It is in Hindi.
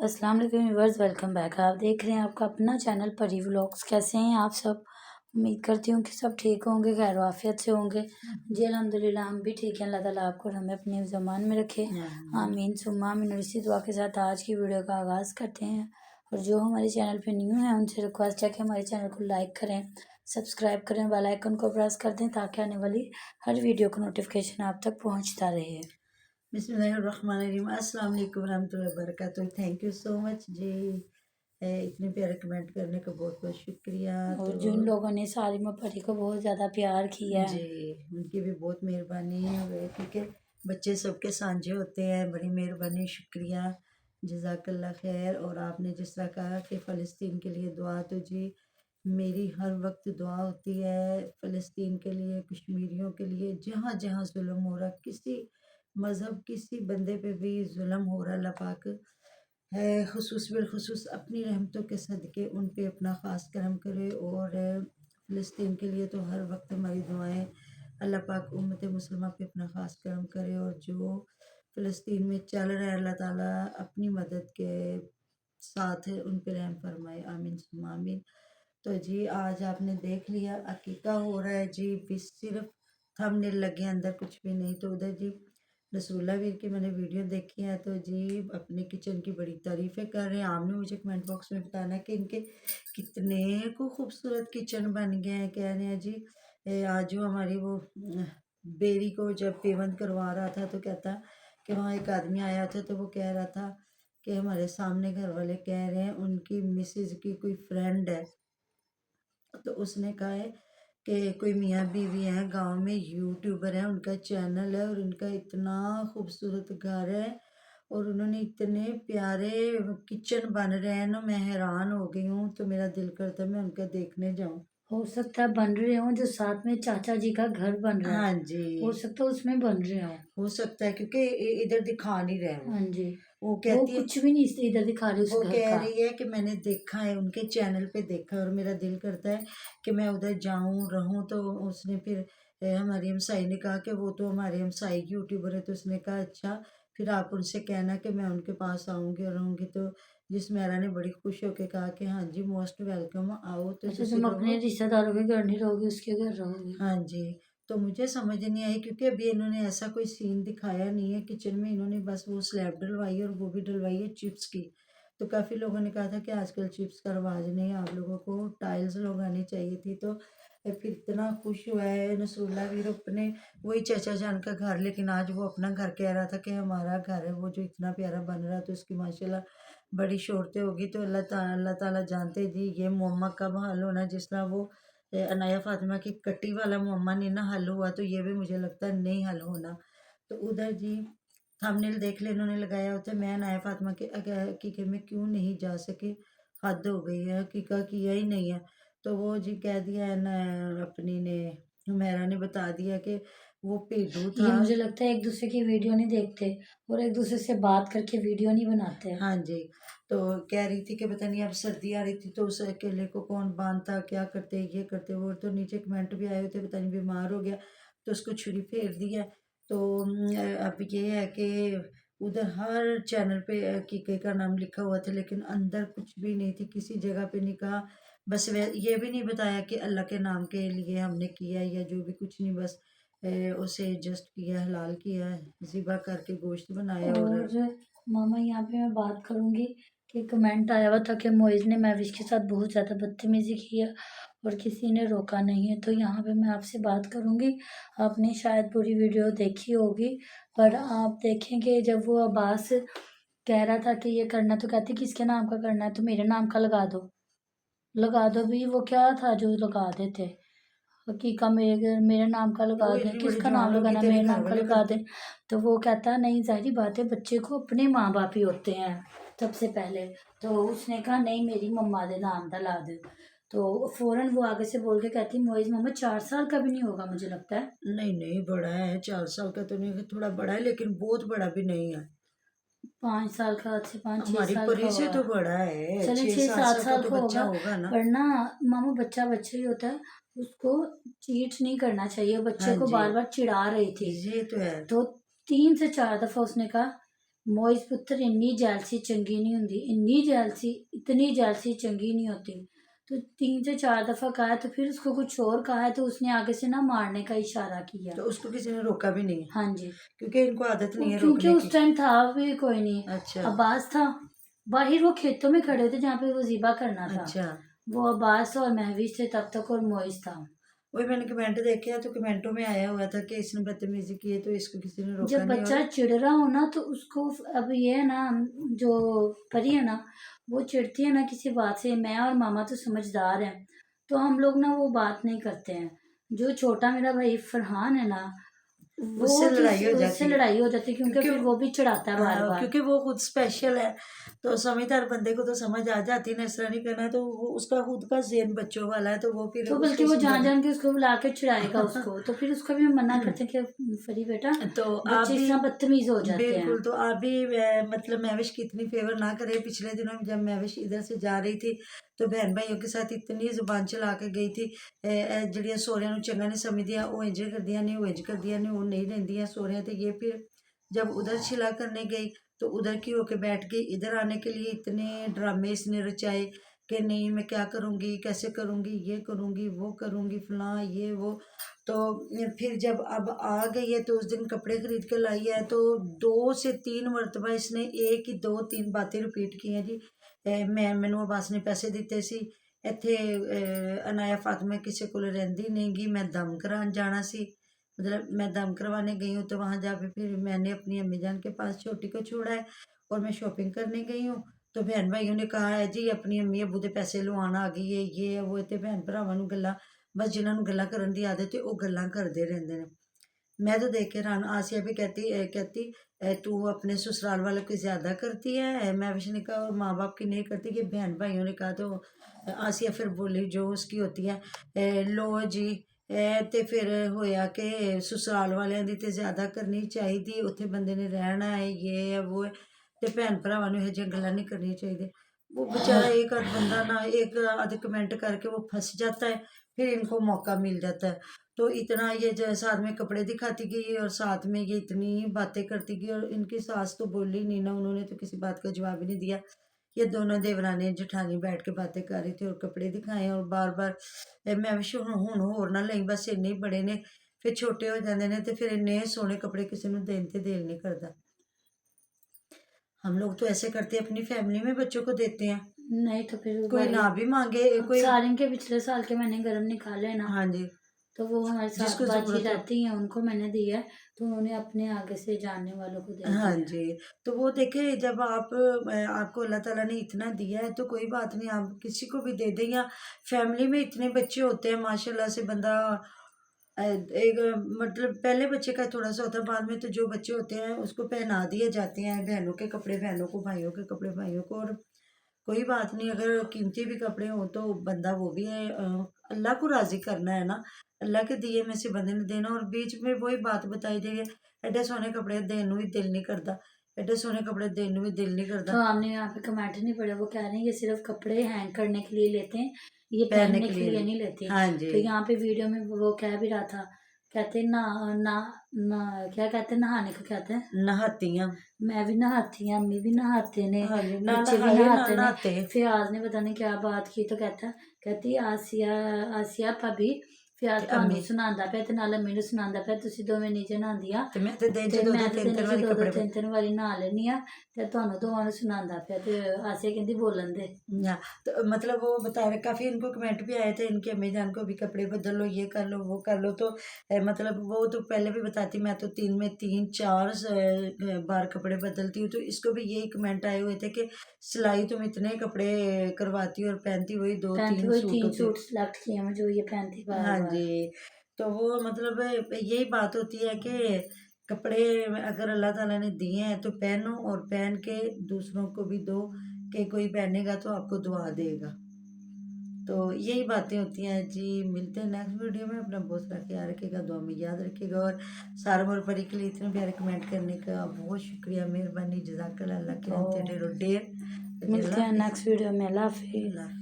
अस्सलाम वालेकुम व्यूअर्स, वेलकम बैक। आप देख रहे हैं आपका अपना चैनल परी व्लॉग्स। कैसे हैं आप सब? उम्मीद करती हूँ कि सब ठीक होंगे, खैर आफियत से होंगे। जी अल्हम्दुलिल्लाह, हम भी ठीक हैं। अल्लाह ताला आपको और हमें अपने ज़मान में रखे, आमीन सुम्मा आमीन। और इसी दुआ के साथ आज की वीडियो का आगाज़ करते हैं। और जो हमारे चैनल पे न्यू है उनसे रिक्वेस्ट है कि हमारे चैनल को लाइक करें, सब्सक्राइब करें, बेल आइकन को प्रेस कर दें ताकि आने वाली हर वीडियो का नोटिफिकेशन आप तक पहुँचता रहे। बिस्मिल्लाहिर्रहमानिर्रहीम। अस्सलाम वालेकुम रहमतुल्लाहि वबरकातुहू। थैंक यू सो मच जी। इतने प्यारे कमेंट करने का बहुत बहुत शुक्रिया। और तो जिन लोगों ने सालिमा परी को बहुत ज़्यादा प्यार किया जी, है, उनकी भी बहुत मेहरबानी है क्योंकि बच्चे सबके साझे होते हैं। बड़ी मेहरबानी, शुक्रिया, जज़ाकल्लाह खैर। और आपने जिस तरह कहा कि फ़लस्तीन के लिए दुआ, तो जी मेरी हर वक्त दुआ होती है फ़लस्तीन के लिए, कश्मीरियों के लिए। जहाँ जहाँ जुल्म हो रहा, किसी मज़हब किसी बंदे पे भी जुल्म हो रहा, अल्लाह पाक है खुसूस बिलखुसूस अपनी रहमतों के सदक़े उन पे अपना ख़ास करम करे। और फ़लस्तीन के लिए तो हर वक्त हमारी दुआएं, अल्लाह पाक उम्मत मुसलमा पे अपना ख़ास करम करे। और जो फ़लस्तीन में चल रहा है, अल्लाह ताला अपनी मदद के साथ है, उन पे रहम फरमाए, आमीन सुम्मा आमीन। तो जी आज आपने देख लिया अकीका हो रहा है जी, भी सिर्फ थंबनेल लगे, अंदर कुछ भी नहीं। तो उधर जी रसूला वीर की मैंने वीडियो देखी है, तो जी अपने किचन की बड़ी तारीफ़ें कर रहे हैं। आपने मुझे कमेंट बॉक्स में बताना कि इनके कितने को खूबसूरत किचन बन गए हैं। कह रहे हैं जी आज जो हमारी वो बेरी को जब पेवंद करवा रहा था तो कहता कि वहाँ एक आदमी आया था, तो वो कह रहा था कि हमारे सामने घर वाले कह रहे हैं उनकी मिसेज की कोई फ्रेंड है। तो उसने कहा है कि कोई मियाँ बीवी हैं गांव में, यूट्यूबर है, उनका चैनल है और उनका इतना खूबसूरत घर है और उन्होंने इतने प्यारे किचन बन रहे हैं ना, मैं हैरान हो गई हूँ। तो मेरा दिल करता है मैं उनका देखने जाऊँ। हो सकता है बन रहे हो जो साथ में चाचा जी का घर बन रहा है, हाँ हो जी, सकता है उसमें बन रहे हो। हो सकता है क्योंकि इधर दिखा नहीं रहे वो। हाँ जी, वो वो कहती है, कुछ भी नहीं इधर दिखा रहे उस वो घर कह का। रही है कि मैंने देखा है, उनके चैनल पे देखा है और मेरा दिल करता है कि मैं उधर जाऊं रहूं। तो उसने फिर हमारी हमसाई ने कहा कि वो तो हमारे हमसाई की यूट्यूबर है। तो उसने कहा अच्छा, फिर आप उनसे कहना कि मैं उनके पास आऊंगी और रहूंगी। तो जिस मेरा ने बड़ी खुश होकर कहा कि हाँ जी मोस्ट वेलकम, आओ तो अच्छा, तुसी तुम अपने रहो। रिश्तेदारों के घर नहीं रहोगे, उसके घर रहोगे। हाँ जी। तो मुझे समझ नहीं आई क्योंकि अभी इन्होंने ऐसा कोई सीन दिखाया नहीं है किचन में। इन्होंने बस वो स्लैब डलवाई है और वो भी डलवाई है चिप्स की। तो काफ़ी लोगों ने कहा था कि आजकल चिप्स का रिवाज नहीं है, आप लोगों को टाइल्स लगानी चाहिए थी। तो फिर इतना खुश हुआ है नसरुल्ला वीर अपने वही चाचा जान का घर, लेकिन आज वो अपना घर कह रहा था कि हमारा घर है वो जो इतना प्यारा बन रहा है। तो उसकी माशाल्लाह बड़ी शोरतें होगी। तो अल्लाह ताला जानते जी ये मुअम्मा कब हल होना। जिस तरह वो अनाया फातिमा की कट्टी वाला मुअम्मा नहीं ना हल हुआ, तो ये भी मुझे लगता है नहीं हल होना। तो उधर जी थंबनेल देख ले इन्होंने लगाया होता है मैं अनाया फातिमा के हकीके में क्यों नहीं जा सके, हद हो गई है, हकीका किया ही नहीं है। तो वो जी कह दिया है ना, अपनी ने हुमैरा ने बता दिया कि वो पेडू ये था। मुझे लगता है एक दूसरे की वीडियो नहीं देखते और एक दूसरे से बात करके वीडियो नहीं बनाते। हाँ जी। तो कह रही थी कि पता नहीं अब सर्दी आ रही थी तो उस अकेले को कौन बांधता, क्या करते, ये करते वो। तो नीचे कमेंट भी आए हुए थे पता नहीं बीमार हो गया तो उसको छुरी फेर दी है। तो अब ये है कि उधर हर चैनल पे कीके का नाम लिखा हुआ था लेकिन अंदर कुछ भी नहीं थी, किसी जगह पे नहीं कहा। बस ये भी नहीं बताया कि अल्लाह के नाम के लिए हमने किया या जो भी, कुछ नहीं। बस उसे जस्ट किया, हलाल किया, ज़िबा करके गोश्त बनाया। और और मामा यहाँ पे मैं बात करूँगी कि कमेंट आया हुआ था कि मोइज़ ने महविश के साथ बहुत ज़्यादा बदतमीज़ी की है और किसी ने रोका नहीं है। तो यहाँ पे मैं आपसे बात करूँगी, आपने शायद पूरी वीडियो देखी होगी, पर आप देखेंगे जब वो अब्बास कह रहा था कि ये करना, तो कहती किसके नाम का करना है, तो मेरे नाम का लगा दो भी। वो क्या था जो लगा देते, हकीका मेरे नाम का लगा वो दें, इतनी बड़ी किसका नाम जान होगी लगाना, तेरे मेरे घर नाम का वाले लगा करते। दें। तो वो कहता नहीं, ज़ाहिर बात है, बच्चे को अपने माँ बाप ही होते हैं सबसे पहले। तो उसने कहा नहीं मेरी मम्मा दे नाम दा ला दे। तो फौरन वो आगे से बोल के कहती मोइज मामा 4 साल का भी नहीं होगा मुझे लगता है। नहीं नहीं, बड़ा है, 4 साल का तो नहीं है, थोड़ा बड़ा है लेकिन बहुत बड़ा भी नहीं है। 5 साल का, अच्छे 5-6 साल का हमारी परी से होगा। तो बड़ा है, चले छह छः सात सात साल का साल तो का बच्चा होगा। होगा ना। पर ना मामा बच्चा बच्चा ही होता है, उसको चीट नहीं करना चाहिए। बच्चे हाँ को जी, बार बार चिढ़ा रही थी। ये तो है। तो 3 से 4 दफा उसने कहा मोइस पुत्र इन्नी जैलसी चंगी नहीं होती, इन्नी जैलसी, इतनी जैलसी चंगी नहीं होती। तो 3 से 4 दफ़ा कहा है, तो फिर उसको कुछ और कहा है, तो उसने आगे से ना मारने का इशारा किया। तो उसको किसी ने रोका भी नहीं है? हाँ जी। क्योंकि इनको आदत नहीं है क्योंकि रोकने उस की। टाइम था भी कोई नहीं। अच्छा, अब्बास था बाहर, वो खेतों में खड़े थे जहाँ पे वो ज़िबा करना था। अच्छा। वो अब्बास और महवीज थे तब तक, और मोइस था। वही मैंने कमेंट देखे हैं, तो कमेंटों में आया हुआ था कि इसने बदतमीजी की है, तो इसको किसी ने रोका जब नहीं। बच्चा और चिढ़ रहा हो ना, तो उसको अब ये है ना, जो परी है ना, वो चिढ़ती है ना किसी बात से, मैं और मामा तो समझदार हैं, तो हम लोग ना वो बात नहीं करते हैं। जो छोटा मेरा भाई फरहान है ना, उससे वो लड़ाई हो उससे जाती है, लड़ाई हो जाती है, क्योंकि क्योंकि फिर वो भी चिढ़ाता है बार हाँ, बार। क्योंकि वो खुद स्पेशल है। तो समझदार बंदे को तो समझ आ जाती है ना, इस तरह नहीं करना। तो वो उसका खुद का ज़हन बच्चों वाला है, तो वो फिर तो बल्कि उसको वो जान समझाना। जान के उसको बुला के चिढ़ाएगा उसको, तो फिर उसको भी हम मना करते हैं कि फरी बेटा, तो आप बच्चे इस भी तरह बदतमीज हो जाते हैं। बिल्कुल, तो आप भी मतलब महविश की इतनी फेवर ना करें। पिछले दिनों जब महविश इधर से जा रही थी, तो बहन भाइयों के साथ इतनी जुबान चला के गई थी। ਜਿਹੜੀਆਂ ਸਹੁਰਿਆਂ ਨੂੰ ਚੰਗਾ नहीं समझदियां वो इंज करदियां ने, वो इंज करदियां ने, वो नहीं रहंदियां सहुरियां ते। ये फिर जब उधर छिला करने गई, तो उधर की होके बैठ गई। इधर आने के लिए इतने ड्रामे इसने रचाए कि नहीं मैं क्या करूँगी, कैसे करूँगी, ये करूँगी, वो करूँगी, फलां ये वो। तो फिर जब अब आ गई है, तो उस दिन कपड़े खरीद के लाई है, तो 2 से 3 मरतबा इसने एक ही 2-3 बातें रिपीट की हैं जी। ਮੈਨੂੰ अब्बास ने पैसे दिते सी, ਇੱਥੇ अनाया फातिमा किसी को रहंदी नहीं गी, मैं दम करान जाना सी। मतलब मैं दम करवाने गई हूँ, तो वहाँ जाके फिर मैंने अपनी अम्मी जान के पास छोटी को छोड़ा है, और मैं शॉपिंग करने गई हूँ। तो बहन भाइयों ने कहा है जी अपनी अम्मी अबू दे पैसे लवान आ गई है, ये है वो है। ते भैन भरावां नूं गल्लां, बस जिन्हां नूं गल्लां करन दी आदत है, वो गल्लां करदे रहंदे ने। मैं तो देख के हैरान। आसिया भी कहती तू अपने ससुराल वालों की ज़्यादा करती है। मैं विश ने कहा और माँ बाप की नहीं करती, कि बहन भाइयों ने कहा। तो आसिया फिर बोली जो उसकी होती है, लो जी ते फिर होया कि ससुराल वालिਆਂ ਦੀ ਤੇ ਜ਼ਿਆਦਾ ਕਰਨੀ ਚਾਹੀਦੀ, ਉੱਥੇ ਬੰਦੇ ਨੇ ਰਹਿਣਾ है, ये है वो है। ਤੇ ਭੈਣ ਭਰਾਵਾਂ ਨੂੰ ਇਹ ਜਿਹੀਆਂ ਗੱਲਾਂ नहीं करनी चाहिए। वो बेचारा एक आध बंदा ना एक आध कमेंट करके वो फंस जाता है, फिर इनको मौका मिल जाता है। तो इतना ये जो साथ में कपड़े दिखाती गई, और साथ में ये इतनी बातें करती गई। और इनकी सास तो बोली नहीं ना, उन्होंने तो किसी बात का जवाब ही नहीं दिया। ये दोनों देवरानी जेठानी बैठ के बातें कर रही थी, और कपड़े दिखाए, और बार बार मैं विश हुण होर ना लई, बस इन्ने ही बड़े ने, फिर छोटे हो जाते हैं, तो फिर इन्ने सोहने कपड़े किसी को देन ते दिल नहीं करता। हम लोग तो ऐसे करते हैं, अपनी फैमिली में बच्चों को देते हैं, नहीं तो फिर कोई भाई, ना भी मांगे अब कोई। सारिन के पिछले साल के मैंने गरम निकाले ना, हाँ जी, तो वो हमारे साथ जिसको बाजी ज़रूरत हो। रहती हैं, उनको मैंने दिया है, तो उन्होंने अपने आगे से जानने वालों को दे हाँ दिया है। जी, तो वो देखिए जब आप आपको अल्लाह ताला ने इतना दिया है, तो कोई बात नहीं, आप किसी को भी दे दें। या फैमिली में इतने बच्चे होते हैं माशाल्लाह से, बंदा एक मतलब पहले बच्चे का थोड़ा सा होता है, बाद में तो जो बच्चे होते हैं उसको पहना दिए जाते हैं, बहनों के कपड़े बहनों को, भाइयों के कपड़े भाइयों को। और कोई बात नहीं, अगर कीमती भी कपड़े हों, तो बंदा वो भी है, अल्लाह को राज़ी करना है ना, अल्लाह के दिए में से बंदे ने देना। और बीच में वही बात बताई जाए है, एडे सोहने कपड़े देन नूं भी दिल नहीं करता, एडे सोहने कपड़े देन नूं भी दिल नहीं करता, तो हमने यहाँ पे कमेंट नहीं पढ़े, वो कह रहे हैं ये सिर्फ कपड़े हैंग करने के लिए लेते हैं, ये पहनने पहनने के के लिए लिए नहीं। नहीं लेते। हाँ जी, तो यहाँ पे वीडियो में वो कह भी रहा था, कहते ना ना ना, क्या कहते हैं, नहाने को कहते हैं, नहातियाँ। मैं भी नहाती हूँ, अम्मी भी नहाते ने, हाँ जी, ना बच्चे भी नहाए ना नहाते ने। नहाते। फियाज ने पता नहीं क्या बात की, तो कहती आसिया आसिया भाभी फियाज ते ਤੁਹਾਨੂੰ अम्मी ਸੁਣਾਉਂਦਾ ਪਿਆ ਤੇ ਨਾਲ ਮੈਨੂੰ ਸੁਣਾਉਂਦਾ ਪਿਆ, ਤੁਸੀਂ ਦੋਵੇਂ ਨੀਚੇ ਨਹਾਉਂਦੀਆਂ ते मैं तो दिन च ਤੇ दो ਮੈਂ दो ਤੇ तीन ਦਿਨ तीन 'ਚ वारी ਦੋ ਦੋ कपड़े ਤਿੰਨ ਤਿੰਨ ਵਾਰੀ ਨਹਾ ਲੈਂਦੀ ਆ, ਤੇ ਤੁਹਾਨੂੰ ਦੋਵਾਂ ਨੂੰ ਸੁਣਾਉਂਦਾ ਪਿਆ। ਤੇ ਆਸਿਆ ਕਹਿੰਦੀ ਬੋਲਣ ਦੇ। या तो मतलब वो बता रहे, काफ़ी इनको कमेंट भी आए थे, इनके अम्मी जान को भी कपड़े बदल लो, ये कर लो, वो कर लो। तो मतलब वो तो पहले भी बताती, मैं तो 3 में 3-4 बार कपड़े बदलती हूँ। तो इसको भी यही कमेंट आए हुए थे कि सिलाई तुम इतने कपड़े करवाती हो, और पहनती वही पहनती 2-3 वही सूट 3 होते। सूट सिलेक्ट किए हैं जो ये पहनती बार हाँ बार। जी, तो वो मतलब यही बात होती है कि कपड़े अगर अल्लाह ताला ने दिए हैं, तो पहनो, और पहन के दूसरों को भी दो, कि कोई पहनेगा तो आपको दुआ देगा। तो यही बातें होती हैं जी। मिलते हैं नेक्स्ट वीडियो में। अपना बहुत सारा ख्याल रखिएगा, दुआ में याद रखिएगा। और सारा मोर परी के लिए इतने प्यारे कमेंट करने का बहुत शुक्रिया, मेहरबानी, जज़ाकल्लाह, अल्लाह की तो रहमतें ढेरों ढेर। मिलते अल्लाह हैं हाफिज़। नेक्स्ट वीडियो में। अल्लाह हाफिज़। अल्लाह